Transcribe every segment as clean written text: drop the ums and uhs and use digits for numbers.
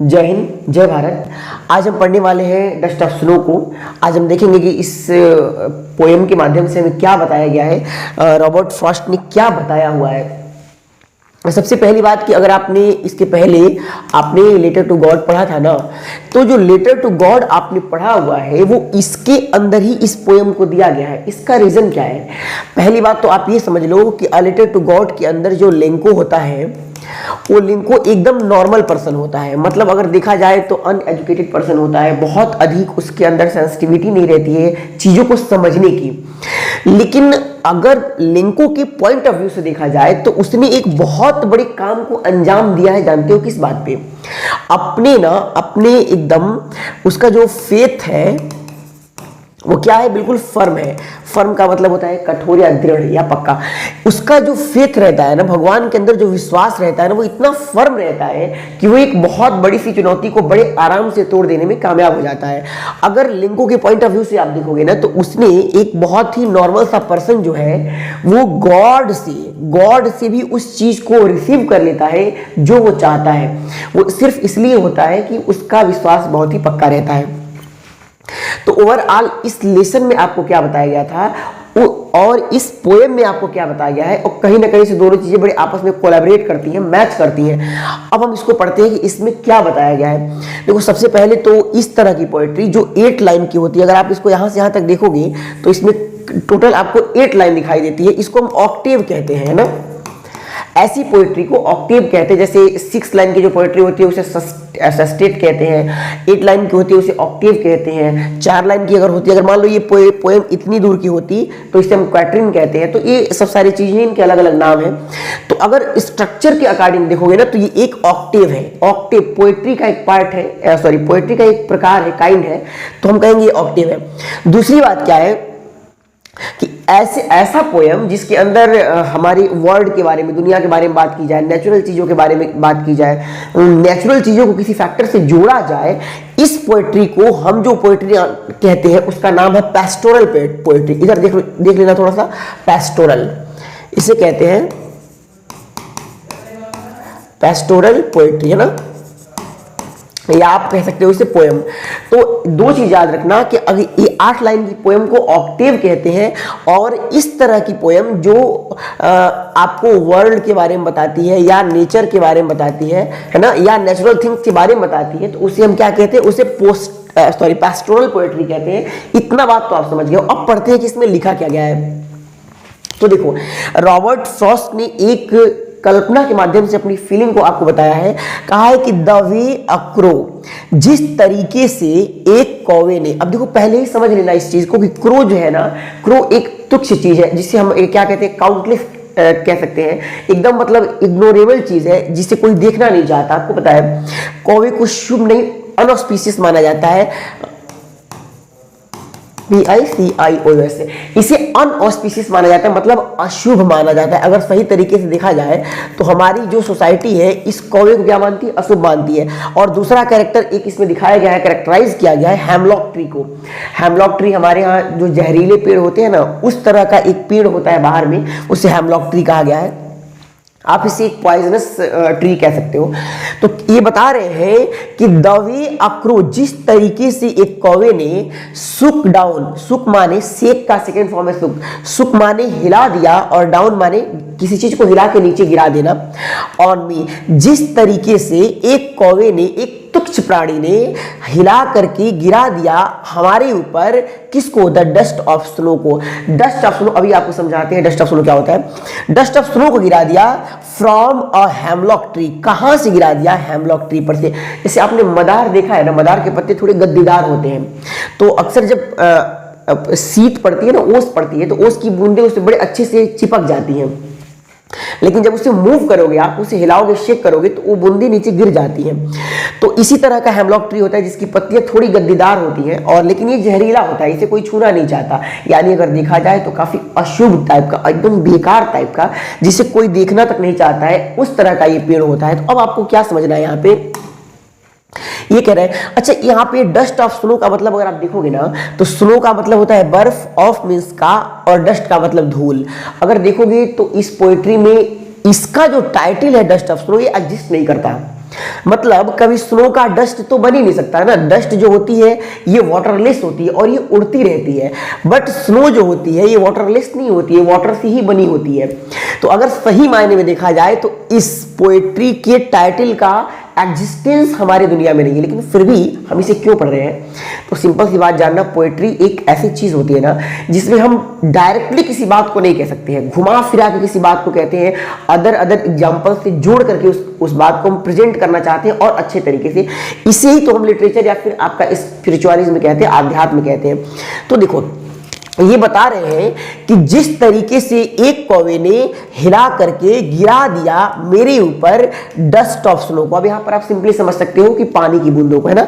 जय हिंद, जय भारत। आज हम पढ़ने वाले हैं डस्ट ऑफ स्नो को। आज हम देखेंगे कि इस पोएम के माध्यम से हमें क्या बताया गया है, रॉबर्ट फ्रॉस्ट ने क्या बताया हुआ है। सबसे पहली बात कि अगर आपने इसके पहले आपने लेटर टू गॉड पढ़ा था ना, तो जो लेटर टू गॉड आपने पढ़ा हुआ है वो इसके अंदर ही इस पोएम को दिया गया है। इसका रीजन क्या है? पहली बात तो आप ये समझ लो कि अ लेटर टू गॉड के अंदर जो लिंको होता है वो लिंको एकदम नॉर्मल पर्सन होता है। मतलब अगर देखा जाए तो अनएजुकेटेड पर्सन होता है, बहुत अधिक उसके अंदर सेंसिटिविटी नहीं रहती है चीजों को समझने की। लेकिन अगर लिंको के पॉइंट ऑफ व्यू से देखा जाए तो उसने एक बहुत बड़े काम को अंजाम दिया है। जानते हो किस बात पे? अपने एकदम उसका जो फेथ है वो क्या है, बिल्कुल फर्म है। फर्म का मतलब होता है कठोर या दृढ़ या पक्का। उसका जो फेथ रहता है ना, भगवान के अंदर जो विश्वास रहता है ना, वो इतना फर्म रहता है कि वो एक बहुत बड़ी सी चुनौती को बड़े आराम से तोड़ देने में कामयाब हो जाता है। अगर लिंको के पॉइंट ऑफ व्यू से आप देखोगे ना, तो उसने एक बहुत ही नॉर्मल सा पर्सन जो है वो गॉड से भी उस चीज को रिसीव कर लेता है जो वो चाहता है। वो सिर्फ इसलिए होता है कि उसका विश्वास बहुत ही पक्का रहता है। तो ओवरऑल इस लेसन में आपको क्या बताया गया था और इस पोएम में आपको क्या बताया गया है, और कहीं ना कहीं से दोनों चीजें बड़े आपस में कोलैबोरेट करती हैं, मैच करती हैं। अब हम इसको पढ़ते हैं कि इसमें क्या बताया गया है। देखो, सबसे पहले तो इस तरह की पोएट्री जो 8 लाइन की होती है, अगर आप इसको यहां से यहां तक देखोगे तो इसमें टोटल आपको 8 लाइन दिखाई देती है। इसको हम ऑक्टेव कहते हैं ना, ऐसी पोएट्री को ऑक्टेव कहते हैं। जैसे 6 लाइन की जो पोएट्री होती है उसे सस्टेट कहते हैं, 8 लाइन की होती है उसे ऑक्टेव कहते हैं, 4 लाइन की अगर होती है, अगर मान लो ये पोएम इतनी दूर की होती तो इसे हम क्वाट्रिन कहते हैं। तो ये सब सारी चीजें, इनके अलग अलग नाम हैं। तो अगर स्ट्रक्चर के अकॉर्डिंग देखोगे ना, तो ये एक ऑक्टेव है। ऑक्टेव पोएट्री का एक पार्ट है, पोएट्री का एक प्रकार है, काइंड है, तो हम कहेंगे ये ऑक्टेव है। दूसरी बात क्या है कि ऐसा पोएम जिसके अंदर हमारी वर्ल्ड के बारे में, दुनिया के बारे में बात की जाए, नेचुरल चीजों के बारे में बात की जाए, नेचुरल चीजों को किसी फैक्टर से जोड़ा जाए, इस पोएट्री को हम जो पोएट्री कहते हैं उसका नाम है पैस्टोरल पोएट्री। इधर देख लेना थोड़ा सा, पैस्टोरल इसे कहते हैं, पैस्टोरल पोएट्री है ना, या आप कह सकते हो इसे पोएम। तो दो चीज याद रखना कि अगर ये 8 लाइन की पोएम को ऑक्टेव कहते हैं, और इस तरह की पोएम जो आपको वर्ल्ड के बारे में बताती है या नेचर के बारे में बताती है ना, या नेचुरल थिंग्स के बारे में बताती है, तो उसे हम क्या कहते हैं, उसे पैस्टोरल पोएट्री कहते हैं। इतना बात तो आप समझ गए। अब पढ़ते हैं कि इसमें लिखा क्या गया है। तो देखो, रॉबर्ट फ्रॉस्ट ने एक कल्पना के माध्यम से अपनी फीलिंग को आपको बताया है। कहा है कि द वे अ क्रो, जिस तरीके से एक कौवे ने, अब देखो पहले ही समझ लेना इस चीज को कि क्रो जो है ना, क्रो एक तुच्छ चीज है जिसे हम क्या कहते हैं, काउंटलेस कह सकते हैं। एकदम मतलब इग्नोरेबल चीज है जिसे कोई देखना नहीं चाहता। आपको पता है कौवे को शुभ नहीं, अनऑस्पिशियस माना जाता है, PICIOS, इसे अनऑस्पिशियस माना जाता है, मतलब अशुभ माना जाता है। अगर सही तरीके से देखा जाए तो हमारी जो सोसाइटी है इस कौवे को क्या मानती है, अशुभ मानती है। और दूसरा कैरेक्टर एक इसमें दिखाया गया है, कैरेक्टराइज किया गया है हेमलॉक ट्री को। हेमलॉक ट्री हमारे यहाँ जो जहरीले पेड़ होते हैं ना, उस तरह का एक पेड़ होता है बाहर में, उसे हेमलॉक ट्री कहा गया है। आप इसे एक पॉइजनस ट्री कह सकते हो। तो ये बता रहे हैं कि द वे अ क्रो, जिस तरीके से एक कौवे ने सुक डाउन, सुक माने सेक का सेकंड फॉर्म है सुक, सुक माने हिला दिया और डाउन माने किसी चीज को हिला के नीचे गिरा देना। ऑन मी, जिस तरीके से एक कौवे ने, एक तुच्छ प्राणी ने हिला करके गिरा दिया हमारे ऊपर, किसको, द डस्ट ऑफ स्नो को। डस्ट ऑफ स्नो, अभी आपको समझाते हैं डस्ट ऑफ स्नो क्या होता है। डस्ट ऑफ स्नो को गिरा दिया फ्रॉम अ हेमलॉक ट्री, कहां से गिरा दिया, हेमलॉक ट्री पर से। जैसे आपने मदार देखा है ना, मदार के पत्ते थोड़े गद्दीदार होते हैं, तो अक्सर जब शीत पड़ती है ना, ओस पड़ती है, तो ओस की बूंदें उससे बड़े अच्छे से चिपक जाती हैं। लेकिन जब उसे मूव करोगे, आप उसे हिलाओगे, शेक करोगे, तो वो बूंदी नीचे गिर जाती है। तो इसी तरह का हेमलॉक ट्री होता है जिसकी पत्तियां थोड़ी गद्दीदार होती हैं, और लेकिन ये जहरीला होता है, इसे कोई छूना नहीं चाहता। यानी अगर देखा जाए तो काफी अशुभ टाइप का, एकदम बेकार टाइप का, जिसे कोई देखना तक नहीं चाहता है, उस तरह का ये पेड़ होता है। तो अब आपको क्या समझना है यहाँ पे, ये कह रहे हैं। अच्छा, यहाँ पे डस्ट ऑफ स्नो का मतलब अगर आप देखोगे ना, तो स्नो का मतलब होता है बर्फ, ऑफ मींस का, और डस्ट का मतलब धूल। अगर देखोगे तो इस पोएट्री में इसका जो टाइटल है डस्ट ऑफ स्नो, ये एग्जिस्ट नहीं करता। मतलब कभी स्नो का डस्ट तो बन ही नहीं सकता है ना। डस्ट जो होती है ये वाटरलेस होती है और ये उड़ती रहती है, बट स्नो जो होती है ये वाटरलेस नहीं होती है, वाटर से ही बनी होती है। तो अगर सही मायने में देखा जाए तो इस पोएट्री के टाइटल का एग्जिस्टेंस हमारी दुनिया में नहीं है, लेकिन फिर भी हम इसे क्यों पढ़ रहे हैं? तो सिंपल सी बात जानना, पोएट्री एक ऐसी चीज होती है ना जिसमें हम डायरेक्टली किसी बात को नहीं कह सकते हैं, घुमा फिरा के किसी बात को कहते हैं, अदर एग्जाम्पल से जोड़ करके उस बात को हम प्रेजेंट करना चाहते हैं और अच्छे तरीके से। इसे ही तो हम लिटरेचर या फिर आपका स्पिरिचुअलिज्म कहते हैं, आध्यात्म कहते हैं। तो देखो ये बता रहे हैं कि जिस तरीके से एक कौवे ने हिला करके गिरा दिया मेरे ऊपर डस्ट ऑफ स्नो को। अब यहां पर आप सिंपली समझ सकते हो कि पानी की बूंदों को, है ना।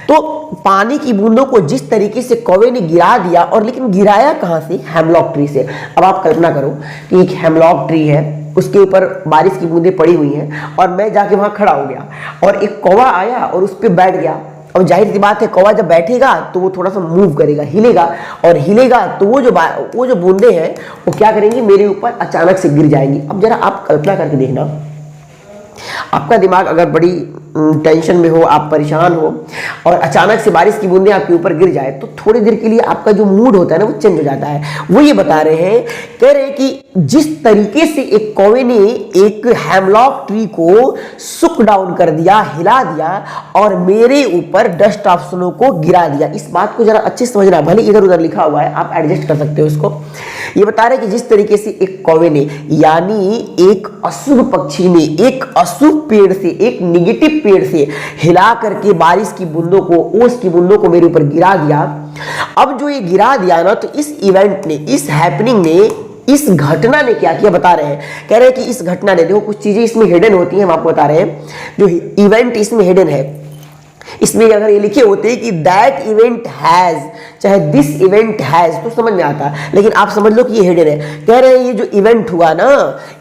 तो पानी की बूंदों को जिस तरीके से कौवे ने गिरा दिया, और लेकिन गिराया कहां से? हेमलॉक ट्री से। अब आप कल्पना करो कि एक हेमलॉक ट्री है, उसके ऊपर बारिश की बूंदें पड़ी हुई हैं और मैं जाके वहां खड़ा हो गया और एक कौवा आया और उस पर बैठ गया। अब जाहिर सी बात है कौवा जब बैठेगा तो वो थोड़ा सा मूव करेगा, हिलेगा, और हिलेगा तो वो जो बूंदे हैं वो क्या करेंगी? मेरे ऊपर अचानक से गिर जाएंगी। अब जरा आप कल्पना करके देखना, आपका दिमाग अगर बड़ी टेंशन में हो, आप परेशान हो और अचानक से बारिश की बूंदें आपके ऊपर गिर जाए तो थोड़ी देर के लिए आपका जो मूड होता है ना वो चेंज हो जाता है। वो ये बता रहे हैं, कह रहे हैं कि जिस तरीके से एक कौवे ने एक हेमलॉक ट्री को सुक डाउन कर दिया, हिला दिया और मेरे ऊपर डस्ट ऑफ स्नो को गिरा दिया। इस बात को जरा अच्छे से समझना, भले इधर उधर लिखा हुआ है, आप एडजस्ट कर सकते हो इसको। ये बता रहे हैं कि जिस तरीके से एक कौवे ने, यानी एक अशुभ पक्षी ने एक अशुभ पेड़ से, एक निगेटिव पेड़ से हिला करके बारिश की बूंदों को, ओस की बूंदों को मेरे ऊपर गिरा दिया। अब जो ये गिरा दिया ना, तो इस इवेंट ने, इस हैपनिंग ने, इस घटना ने क्या किया बता रहे हैं। कह रहे हैं कि इस घटना ने, देखो कुछ चीजें इसमें हिडन होती हैं, हम आपको बता रहे हैं। जो इवेंट इसमें हिडन है, इसमें अगर ये लिखे होते कि दैट इवेंट हैज, चाहे दिस इवेंट हैज, तो समझ में आता, लेकिन आप समझ लो कि ये हिडन है। कह रहे हैं ये जो इवेंट हुआ ना,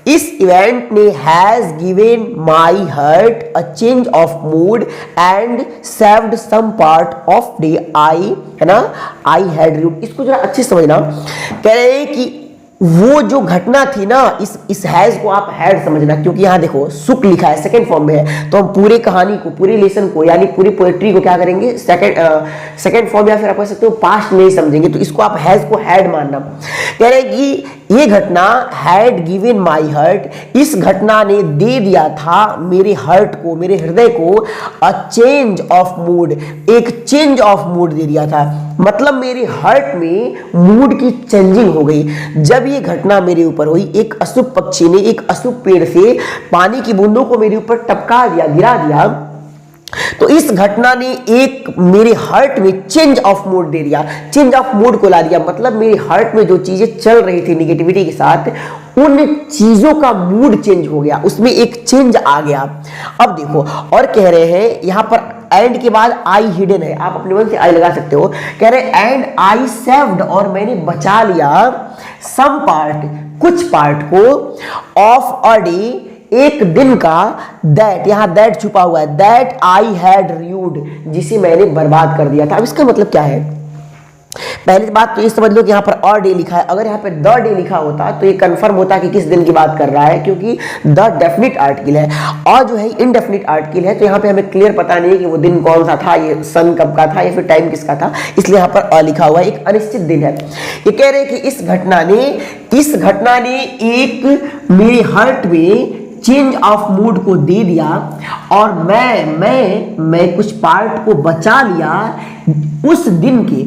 इस इवेंट ने has given my heart a change of mood and saved some part of day I, है ना, आई हैड रूट। इसको जरा अच्छे से समझना। कह रहे हैं कि वो जो घटना थी ना, इस हैज को आप हैड समझना, क्योंकि यहां देखो सुक लिखा है, सेकंड फॉर्म में है, तो हम पूरी कहानी को, पूरी लेसन को, यानी पूरी पोएट्री को क्या करेंगे? सेकंड फॉर्म, या फिर आप कह सकते हो पास्ट में ही समझेंगे। तो इसको आप हैज को हैड मानना। कह रहे हैं कि ये घटना हैड गिवन माई हार्ट, इस घटना ने दे दिया था मेरे हार्ट को, मेरे हृदय को अ चेंज ऑफ मूड, एक चेंज ऑफ मूड दे दिया था। मतलब मेरे हार्ट में मूड की चेंजिंग हो गई जब ये घटना मेरे ऊपर हुई। एक अशुभ पक्षी ने एक अशुभ पेड़ से पानी की बूंदों को मेरे ऊपर टपका दिया, गिरा दिया, तो इस घटना ने एक मेरे हार्ट में चेंज ऑफ मूड दे दिया, चेंज ऑफ मूड को ला दिया। मतलब मेरे हार्ट में जो चीजें चल रही थी निगेटिविटी के साथ, उन चीजों का मूड चेंज हो गया, उसमें एक चेंज आ गया। अब देखो और कह रहे हैं यहां पर एंड के बाद आई हिडन है, आप अपने मन से आई लगा सकते हो। कह रहे एंड आई सेव्ड, और मैंने बचा लिया सम पार्ट, कुछ पार्ट को, ऑफ अ डे, एक दिन का, दैट, यहां दैट छुपा हुआ है, दैट आई हैड रूड, जिसे मैंने बर्बाद कर दिया था। अब इसका मतलब क्या है? पहली बात तो ये समझ लो कि यहां पर और डे लिखा है। अगर यहां पर द डे लिखा होता तो ये कंफर्म होता कि किस दिन की बात कर रहा है, क्योंकि द डेफिनिट आर्टिकल है और जो है इनडेफिनिट आर्टिकल है। तो यहां पे हमें क्लियर पता नहीं है कि वो दिन कौन सा था, ये सन कब का था या फिर टाइम किसका था, इसलिए यहां पर लिखा हुआ है, एक अनिश्चित दिन है। ये कह रहे हैं कि इस घटना ने एक मेरे हार्ट में चेंज ऑफ मूड को दे दिया और मैं कुछ पार्ट को बचा लिया उस दिन के,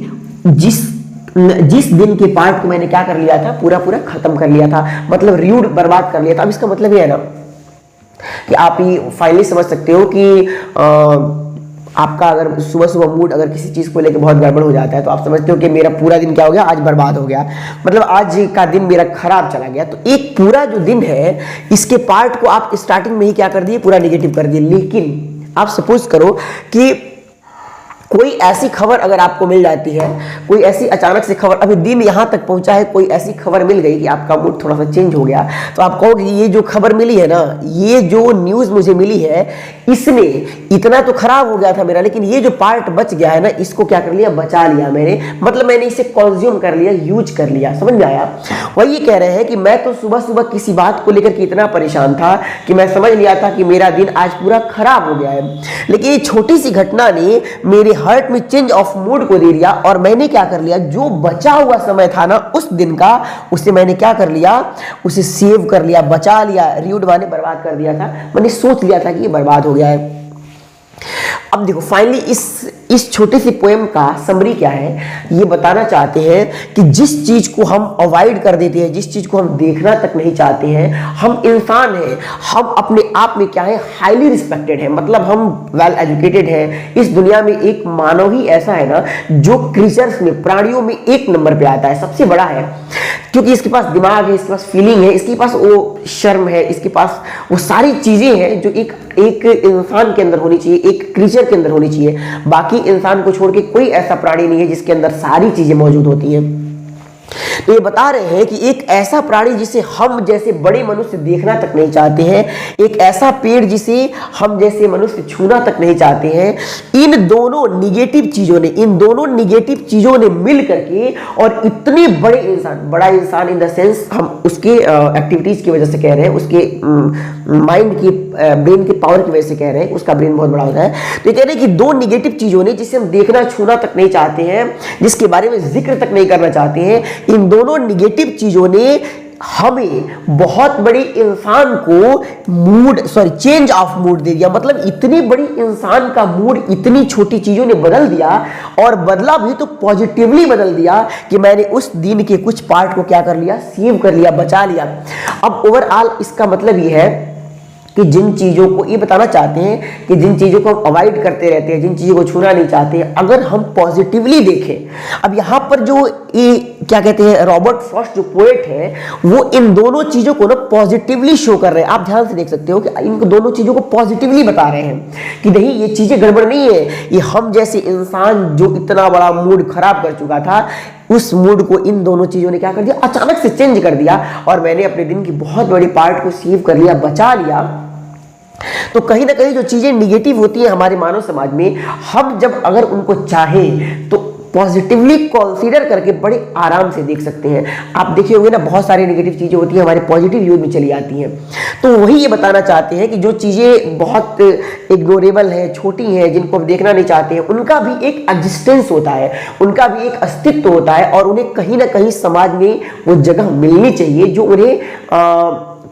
जिस दिन के पार्ट को मैंने क्या कर लिया था, पूरा खत्म कर लिया था, मतलब र्यूड, बर्बाद कर लिया था। अब इसका मतलब ये है ना कि आप ही फाइनली समझ सकते हो कि आपका अगर सुबह मूड अगर किसी चीज को लेकर बहुत गड़बड़ हो जाता है तो आप समझते हो कि मेरा पूरा दिन क्या हो गया, आज बर्बाद हो गया, मतलब आज का दिन मेरा खराब चला गया। तो एक पूरा जो दिन है, इसके पार्ट को आप स्टार्टिंग में ही क्या कर दिए, पूरा निगेटिव कर दिए। लेकिन आप सपोज करो कि कोई ऐसी खबर अगर आपको मिल जाती है, कोई ऐसी अचानक से खबर, अभी दिन यहां तक पहुंचा है, कोई ऐसी खबर मिल गई कि आपका मूड थोड़ा सा चेंज हो गया, तो आप कहोगे ये जो खबर मिली है ना, ये जो न्यूज मुझे मिली है, इसने इतना तो खराब हो गया था मेरा, लेकिन ये जो पार्ट बच गया है ना, इसको क्या कर लिया, बचा लिया मैंने, मतलब मैंने इसे कंज्यूम कर लिया, यूज कर लिया। समझ में आया? वही कह रहे हैं कि मैं तो सुबह सुबह किसी बात को लेकर के इतना परेशान था कि मैं समझ लिया था कि मेरा दिन आज पूरा खराब हो गया है, लेकिन ये छोटी सी घटना ने मेरे हार्ट में चेंज ऑफ मूड को दे दिया, और मैंने क्या कर लिया, जो बचा हुआ समय था ना उस दिन का, उसे मैंने क्या कर लिया, उसे सेव कर लिया, बचा लिया। रीड माने बर्बाद कर दिया था, मैंने सोच लिया था कि ये बर्बाद हो गया है। अब देखो फाइनली इस छोटी सी पोएम का समरी क्या है, ये बताना चाहते हैं कि जिस चीज को हम अवॉइड कर देते हैं, जिस चीज को हम देखना तक नहीं चाहते हैं, हम इंसान हैं, हम अपने आप में क्या है, हाईली रिस्पेक्टेड है, मतलब हम वेल एजुकेटेड हैं। इस दुनिया में एक मानव ही ऐसा है ना जो क्रीचर्स में, प्राणियों में एक नंबर पे आता है, सबसे बड़ा है, क्योंकि इसके पास दिमाग है, इसके पास फीलिंग है, इसके पास वो शर्म है, इसके पास वो सारी चीजें हैं जो एक इंसान के अंदर होनी चाहिए, एक क्रीचर के अंदर होनी चाहिए। बाकी इंसान को छोड़ के कोई ऐसा प्राणी नहीं है जिसके अंदर सारी चीजें मौजूद होती हैं। तो ये बता रहे हैं कि एक ऐसा प्राणी जिसे हम जैसे बड़े मनुष्य देखना तक नहीं चाहते हैं, एक ऐसा पेड़ जिसे हम जैसे मनुष्य छूना तक नहीं चाहते हैं, इन दोनों निगेटिव चीजों ने मिल करके, और इतने बड़े इंसान, बड़ा इंसान इन द सेंस हम उसके एक्टिविटीज की वजह से कह रहे हैं, उसके माइंड की, ब्रेन की पावर की वजह से कह रहे हैं, उसका ब्रेन बहुत बड़ा होता है। तो ये कह रहे हैं कि दो निगेटिव चीजों ने, जिसे हम देखना छूना तक नहीं चाहते हैं, जिसके बारे में जिक्र तक नहीं करना चाहते हैं, इन दोनों निगेटिव चीजों ने हमें बहुत बड़ी इंसान को चेंज ऑफ मूड दे दिया। मतलब इतनी बड़ी इंसान का मूड इतनी छोटी चीजों ने बदल दिया, और बदला भी तो पॉजिटिवली बदल दिया कि मैंने उस दिन के कुछ पार्ट को क्या कर लिया, सेव कर लिया, बचा लिया। अब ओवरऑल इसका मतलब ये है कि जिन चीज़ों को, ये बताना चाहते हैं कि जिन चीज़ों को हम अवॉइड करते रहते हैं, जिन चीज़ों को छूना नहीं चाहते, अगर हम पॉजिटिवली देखें। अब यहाँ पर जो ये क्या कहते हैं, रॉबर्ट फ्रॉस्ट जो पोएट है, वो इन दोनों चीज़ों को ना पॉजिटिवली शो कर रहे हैं। आप ध्यान से देख सकते हो कि इन दोनों चीज़ों को पॉजिटिवली बता रहे हैं कि नहीं, ये चीज़ें गड़बड़ नहीं है, ये हम जैसे इंसान जो इतना बड़ा मूड खराब कर चुका था, उस मूड को इन दोनों चीजों ने क्या कर दिया, अचानक से चेंज कर दिया, और मैंने अपने दिन की बहुत बड़ी पार्ट को सेव कर लिया, बचा लिया। तो कहीं ना कहीं जो चीजें निगेटिव होती है हमारे मानव समाज में, हम जब अगर उनको चाहें तो पॉजिटिवली कंसीडर करके बड़े आराम से देख सकते हैं। आप देखिए होंगे ना, बहुत सारी नेगेटिव चीजें होती हैं हमारे पॉजिटिव यूज में चली आती हैं। तो वही ये बताना चाहते हैं कि जो चीजें बहुत इग्नोरेबल है, छोटी हैं, जिनको हम देखना नहीं चाहते हैं, उनका भी एक एग्जिस्टेंस होता है, उनका भी एक अस्तित्व होता है, और उन्हें कहीं ना कहीं समाज में वो जगह मिलनी चाहिए जो उन्हें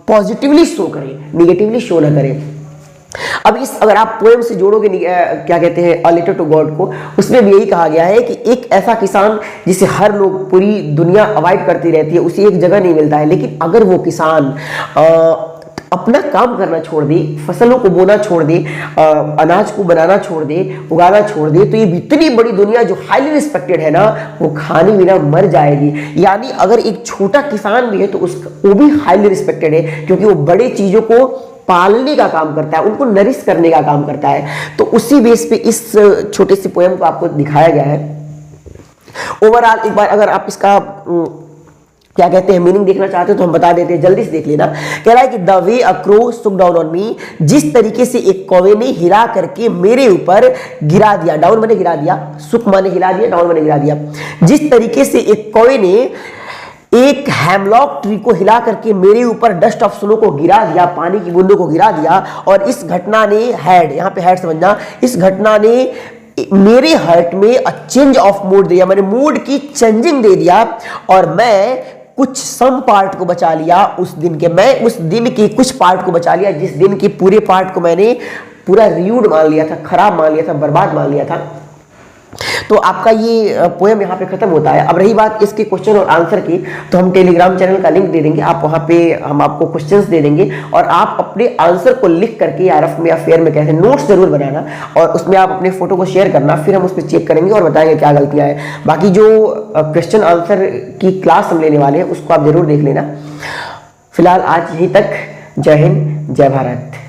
पॉजिटिवली शो करे, निगेटिवली शो ना करे। अब अगर आप पोएम से जोड़ोगे क्या कहते हैं, अ लेटर टू गॉड को, उसमें भी यही कहा गया है कि एक ऐसा किसान जिसे हर लोग, पूरी दुनिया अवॉइड करती रहती है, उसे एक जगह नहीं मिलता है, लेकिन अगर वो किसान अपना काम करना छोड़ दे, फसलों को बोना छोड़ दे, अनाज को बनाना छोड़ दे, उगाना छोड़ दे, तो ये इतनी बड़ी दुनिया जो हाईली रिस्पेक्टेड है ना, वो खाने बिना मर जाएगी। यानी अगर एक छोटा किसान भी है तो वो भी हाईली रिस्पेक्टेड है, क्योंकि वो बड़े चीजों को पालने का काम करता है, उनको नरिश करने का काम करता है। तो उसी बेस पे इस छोटे से पोएम को आपको दिखाया गया है। ओवरऑल एक बार अगर आप इसका क्या कहते हैं मीनिंग देखना चाहते हो तो हम बता देते हैं, जल्दी से देख लेना। कह रहा है कि द वे अ क्रो सुक डाउन ऑन मी, जिस तरीके से एक कौवे ने हिला करके मेरे ऊपर गिरा दिया, डाउन मैंने गिरा दिया, सुक माने हिला दिया, डाउन मैंने गिरा दिया। जिस तरीके से एक कौवे ने एक हेमलॉक ट्री को हिला करके मेरे ऊपर डस्ट ऑफ स्नो को गिरा दिया, पानी की बूंदों को गिरा दिया, और इस घटना ने यहाँ पे हैड समझना, इस घटना ने मेरे हार्ट में अ चेंज ऑफ मूड दिया, मैंने मूड की चेंजिंग दे दिया, और मैं कुछ सम पार्ट को बचा लिया उस दिन के, मैं उस दिन की कुछ पार्ट को बचा लिया, जिस दिन के पूरे पार्ट को मैंने पूरा र्यूड मान लिया था, खराब मान लिया था, बर्बाद मान लिया था। तो आपका ये पोएम यहाँ पे खत्म होता है। अब रही बात इसके क्वेश्चन और आंसर की, तो हम टेलीग्राम चैनल का लिंक दे देंगे, आप वहाँ पे हम आपको क्वेश्चंस दे देंगे, और आप अपने आंसर को लिख करके या रफ में या फेयर में कहते हैं नोट्स जरूर बनाना, और उसमें आप अपने फोटो को शेयर करना, फिर हम उस पर चेक करेंगे और बताएंगे क्या गलतियाँ हैं। बाकी जो क्वेश्चन आंसर की क्लास हम लेने वाले हैं उसको आप जरूर देख लेना। फिलहाल आज यहीं तक। जय हिंद, जय भारत।